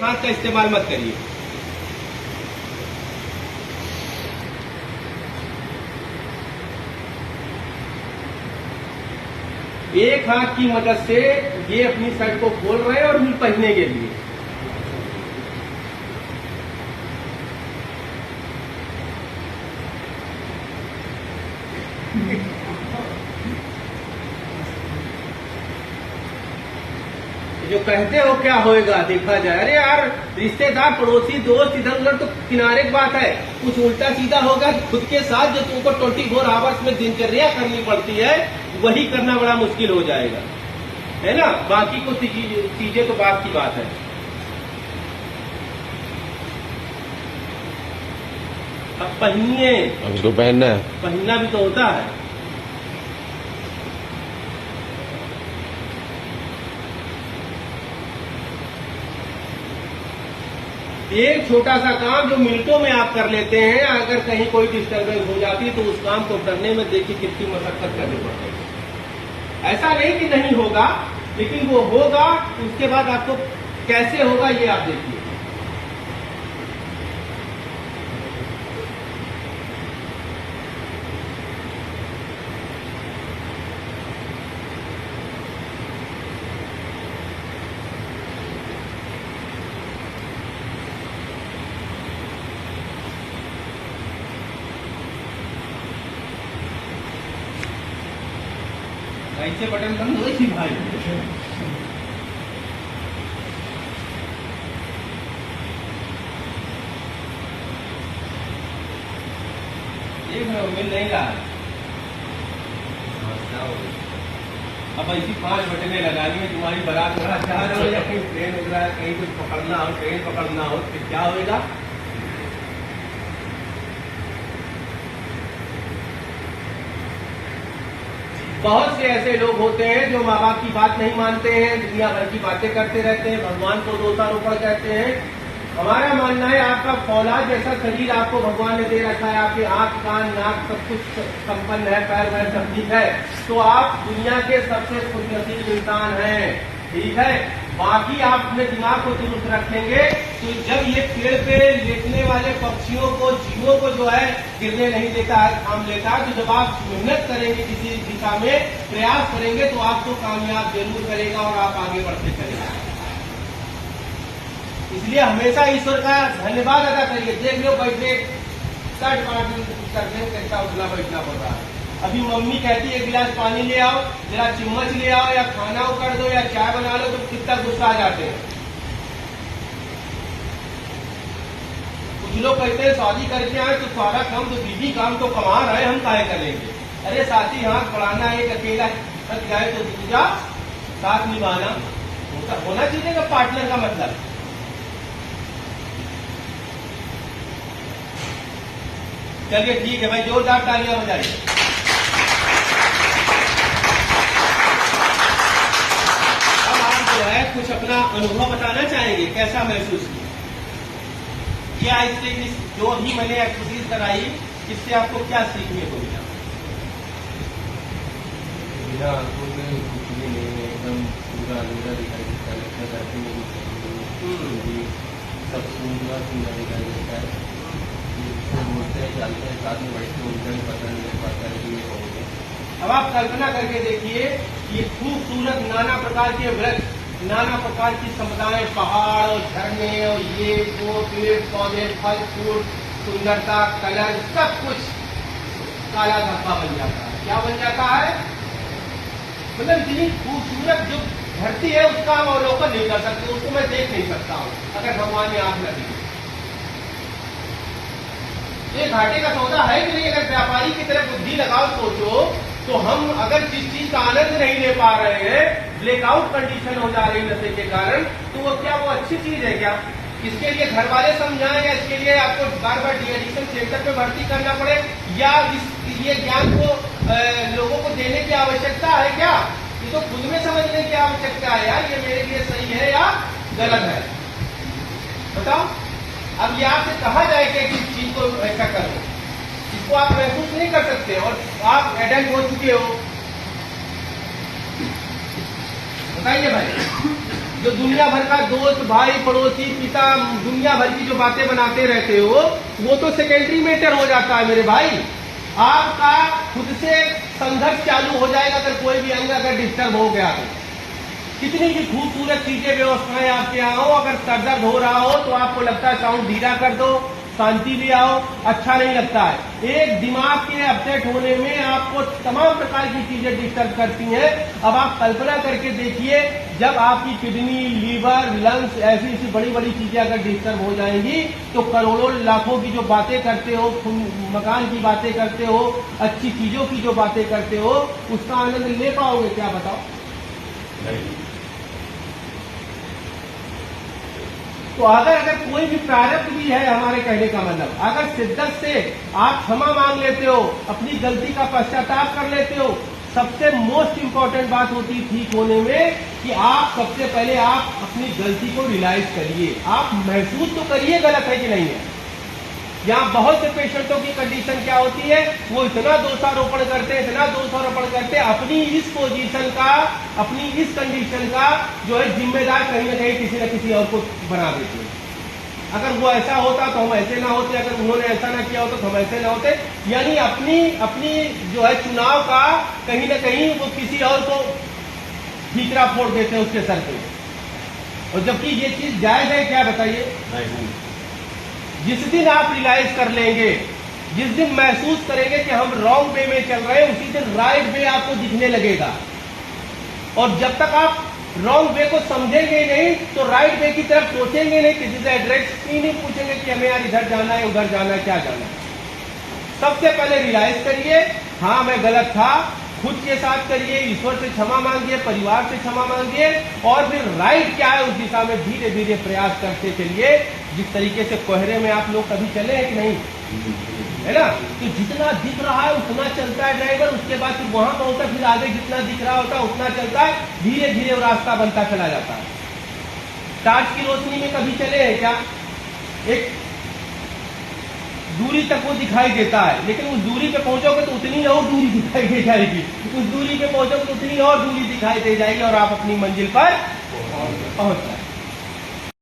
हाथ का इस्तेमाल मत करिए। एक हाथ की मदद से ये अपनी शर्ट को खोल रहे हैं और फिर पहनने के लिए। जो कहते हो क्या होएगा देखा जाए। अरे यार, रिश्तेदार, पड़ोसी, दोस्त, इधर उधर तो किनारे की बात है, कुछ उल्टा सीधा होगा खुद के साथ जो तुमको 24 आवर्स में दिनचर्या करनी पड़ती है वही करना बड़ा मुश्किल हो जाएगा, है ना। बाकी को चीजें तो बात की बात है। अब पहनिए, अब इसको पहनना है, पहनना भी तो होता है। एक छोटा सा काम जो मिनटों में आप कर लेते हैं, अगर कहीं कोई डिस्टर्बेंस हो जाती है तो उस काम को करने में देखिए कितनी मशक्कत करनी पड़ती है। ऐसा नहीं कि नहीं होगा, लेकिन वो होगा, उसके बाद आपको कैसे होगा ये आप देखिए। ऐसे बटन बंद हो थी भाई। एक मिल नहीं रहा। अब ऐसी 5 बटनें लगा ली, तुम्हारी बारात बारात जा रहे हो या कहीं ट्रेन उड़ रहा है, कहीं कुछ पकड़ना हो, ट्रेन पकड़ना हो, फिर क्या होगा। बहुत से ऐसे लोग होते हैं जो माँ बाप की बात नहीं मानते हैं, दुनिया भर की बातें करते रहते हैं, भगवान को दोषारोपण कहते हैं। हमारा मानना है आपका फौलाद जैसा शरीर आपको भगवान ने दे रखा है, आपके आंख कान नाक सब कुछ संपन्न है, पैर वैर सब ठीक है, तो आप दुनिया के सबसे खुशनसीब इंसान हैं, ठीक है। बाकी आप अपने दिमाग को दुरुस्त रखेंगे तो जब ये पेड़ पे लेटने वाले पक्षियों को, जीवों को जो है गिरने नहीं देता है, थाम लेता है, तो जब आप मेहनत करेंगे किसी दिशा में, प्रयास करेंगे तो आपको कामयाब जरूर करेगा और आप आगे बढ़ते चलेंगे। इसलिए हमेशा ईश्वर का धन्यवाद अदा करिए। देख लो बैठे 60 करने कैसा उठना बैठना पड़ रहा है। अभी मम्मी कहती है एक गिलास पानी ले आओ, जरा चम्मच ले आओ, या खाना कर दो या चाय बना लो, तो कितना गुस्सा आ जाते हैं। कुछ लोग कहते हैं शादी करके आए तो सारा काम तो बीवी काम तो कमा रहे, हम काहे करेंगे। अरे साथी हाथ बढ़ाना, एक अकेला थक जाए तो दूसरा साथ निभाना होना चाहिए ना पार्टनर का मतलब। चलिए ठीक है भाई, जोरदार तालियां बजाइए। अब आप जो है कुछ अपना अनुभव बताना चाहेंगे, कैसा महसूस किया, क्या इससे जो भी मैंने एक्टिविटीज कराई इससे आपको क्या सीखने को मिला। मेरा आंखों में कुछ भी नहीं है, एकदम पूरा अंधेरा दिखाई देता है, लगता है कि मेरी सब सुंदर सुंदर दिखाई देता है। बोलते हैं चलते हैं साथ में बैठते हैं, उनका भी पता नहीं लग पाता है कि ये हो गया। अब आप कल्पना करके देखिए, ये खूबसूरत नाना प्रकार के वृक्ष, नाना प्रकार की संपदाएं, पहाड़ और झरने और ये वो पेड़ पौधे, फल फूल, सुंदरता, कलर, सब कुछ काला धब्बा बन जाता है। क्या बन जाता है, मतलब इतनी खूबसूरत जो धरती है उसका हम अवलोकन नहीं कर सकते, उसको मैं देख नहीं सकता हूँ अगर भगवान ने आंख लगी। ये घाटे का सौदा है कि नहीं। अगर व्यापारी की तरह बुद्धि लगाओ, सोचो, तो हम अगर जिस चीज का आनंद नहीं ले पा रहे हैं, ब्लैकआउट कंडीशन हो जा रही है नशे के कारण, तो वो क्या वो अच्छी चीज है क्या। इसके लिए घर वाले समझाएं या इसके लिए आपको बार बार डी एडिक्शन सेंटर पे भर्ती करना पड़े, या ये ज्ञान को लोगों को देने की आवश्यकता है क्या। ये तो खुद में समझने की आवश्यकता है यार, ये मेरे लिए सही है या गलत है, बताओ। अब ये आपसे कहा जाए कि इस चीज को ऐसा करो, इसको आप महसूस नहीं कर सकते और आप एडल्ट हो चुके हो, बताइए भाई। जो दुनिया भर का दोस्त, भाई, पड़ोसी, पिता, दुनिया भर की जो बातें बनाते रहते हो, वो तो सेकेंडरी मैटर हो जाता है मेरे भाई। आपका खुद से संघर्ष चालू हो जाएगा अगर कोई भी अंग अगर डिस्टर्ब हो गया तो। कितनी भी खूबसूरत चीजें, व्यवस्थाएं आपके यहाँ हो, अगर सरदर्द हो रहा हो तो आपको लगता है साउंड धीरा कर दो, शांति ले आओ, अच्छा नहीं लगता है। एक दिमाग के अपसेट होने में आपको तमाम प्रकार की चीजें डिस्टर्ब करती हैं। अब आप कल्पना करके देखिए, जब आपकी किडनी, लीवर, लंग्स, ऐसी ऐसी बड़ी बड़ी चीजें अगर डिस्टर्ब हो जाएंगी तो करोड़ों लाखों की जो बातें करते हो, मकान की बातें करते हो, अच्छी चीजों की जो बातें करते हो, उसका आनंद ले पाओगे क्या, बताओ? तो अगर कोई भी प्रारब्ध भी है, हमारे कहने का मतलब, अगर शिद्दत से आप क्षमा मांग लेते हो, अपनी गलती का पश्चाताप कर लेते हो, सबसे मोस्ट इंपॉर्टेंट बात होती है ठीक होने में कि आप सबसे पहले आप अपनी गलती को रियलाइज करिए, आप महसूस तो करिए गलत है कि नहीं है। यहाँ बहुत से पेशेंटों की कंडीशन क्या होती है, वो इतना दोषारोपण करते हैं, इतना दोषारोपण करते हैं, अपनी इस पोजीशन का, अपनी इस कंडीशन का जो है जिम्मेदार कहीं ना कहीं किसी न किसी और को बना देते हैं। अगर वो ऐसा होता तो हम ऐसे ना होते, अगर उन्होंने ऐसा ना किया होता तो हम ऐसे ना होते। यानी अपनी जो है चुनाव का कहीं ना कहीं वो किसी और को ठीकरा फोड़ देते हैं उसके सर पे। और जबकि ये चीज जायज है क्या, बताइए? जिस दिन आप रियलाइज कर लेंगे, जिस दिन महसूस करेंगे कि हम रॉन्ग वे में चल रहे हैं, उसी दिन राइट वे आपको दिखने लगेगा। और जब तक आप रॉन्ग वे को समझेंगे नहीं तो राइट वे की तरफ सोचेंगे नहीं, किसी से एड्रेस ही नहीं पूछेंगे कि हमें यार इधर जाना है, उधर जाना है, क्या जाना है। सबसे पहले रियलाइज करिए, हाँ मैं गलत था, खुद के साथ करिए, ईश्वर से क्षमा मांगिए, परिवार से क्षमा मांगिए, और फिर राइट क्या है उस दिशा में धीरे धीरे प्रयास करते चलिए। जिस तरीके से कोहरे में आप लोग कभी चले हैं कि नहीं, है ना? तो जितना दिख रहा है उतना चलता है ड्राइवर, उसके बाद फिर वहां पहुंचता, फिर आगे जितना दिख रहा होता है उतना चलता है, धीरे धीरे वो रास्ता बनता चला जाता है। टार्च की रोशनी में कभी चले हैं क्या? एक दूरी तक वो दिखाई देता है, लेकिन उस दूरी पे पहुंचोगे तो उतनी और दूरी दिखाई दे जाएगी, उस दूरी पे पहुंचोगे तो उतनी और दूरी दिखाई दे जाएगी और आप अपनी मंजिल पर पहुंच जाएंगे।